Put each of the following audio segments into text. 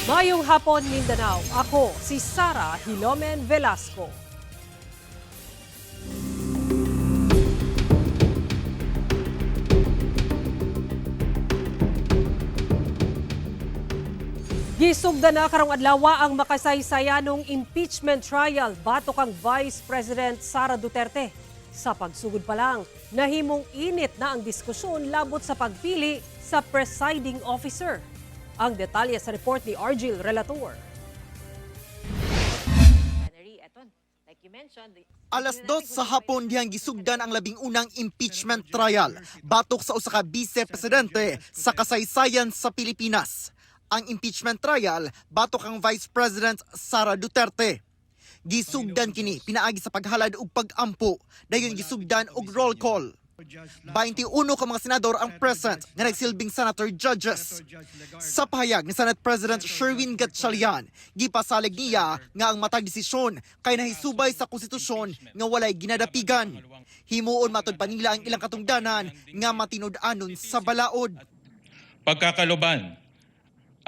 Mayong hapon, Mindanao. Ako si Sara Hilomen Velasco. Gisugda na karong adlaw ang makasaysayanong impeachment trial batok ang Vice President Sara Duterte. Sa pagsugod pa lang, nahimong init na ang diskusyon labot sa pagpili sa presiding officer. Ang detalye sa report ni Argil Relator. Alas 2 sa hapon dihang gisugdan ang labing-unang impeachment trial batok sa usa ka vice-presidente sa kasaysayan sa Pilipinas. Ang impeachment trial batok ang Vice President Sara Duterte. Gisugdan kini pinaagi sa paghalad og pag-ampo, dayon gisugdan og roll call. 21 ka mga senador ang present nga nagsilbing senator judges. Sa pahayag ni Senate President Sherwin Gatchalian, gipasalig niya nga ang matag desisyon kay nahisubay sa konstitusyon nga walay ginadapigan. Himuon matud pa nila ang ilang katungdanan nga matinud-anon sa balaod. Pagkakaloban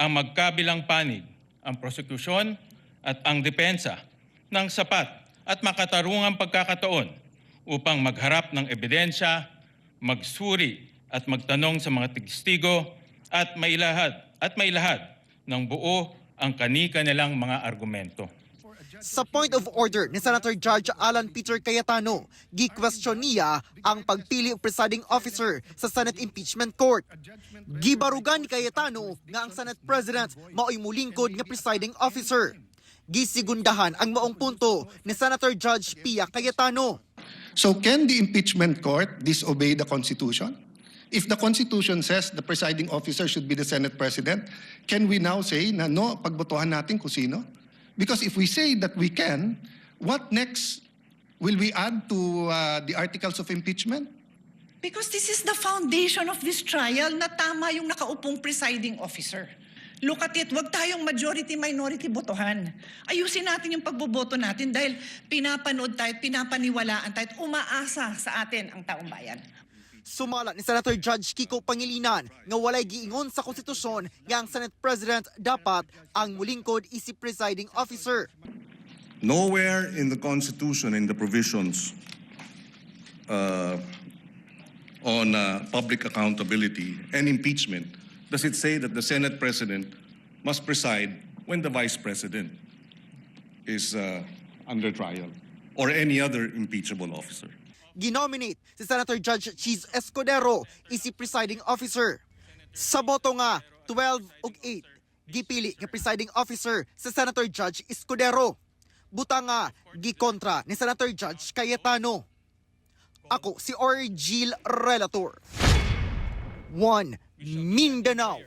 ang magkabilang panig, ang prosekusyon at ang depensa ng sapat at makatarungang pagkakataon upang magharap ng ebidensya, magsuri at magtanong sa mga testigo at mailahad ng buo ang kani-kanilang mga argumento. Sa point of order ni Senator Judge Alan Peter Cayetano, gi-question niya ang pagpili og presiding officer sa Senate Impeachment Court. Gibarugan ni Cayetano nga ang Senate President mao'y mulingkod nga presiding officer. Gisigundahan ang maong punto ni Senator Judge Pia Cayetano. So can the impeachment court disobey the Constitution? If the Constitution says the presiding officer should be the Senate President, can we now say na no, pagbotohan natin kung sino? Because if we say that we can, what next? Will we add to the articles of impeachment? Because this is the foundation of this trial na tama yung nakaupong presiding officer. Look at it, wag tayong majority-minority botohan. Ayusin natin yung pagboboto natin dahil pinapanood tayo, pinapaniwalaan tayo, at umaasa sa atin ang taong bayan. Sumala ni Senator Judge Kiko Pangilinan nga walay giingon sa konstitusyon nga ang Senate President dapat ang mulingkod isip presiding officer. Nowhere in the Constitution, in the provisions on public accountability and impeachment, does it say that the Senate President must preside when the Vice President is under trial or any other impeachable officer. Ginominate si Senator Judge Cheese Escudero isip presiding officer. Sa boto nga 12 ug 8, gipili nga presiding officer sa Senator Judge Escudero. Buta nga gikontra ni Senator Judge Cayetano. Ako si Argil Relator. 1 Mindanao.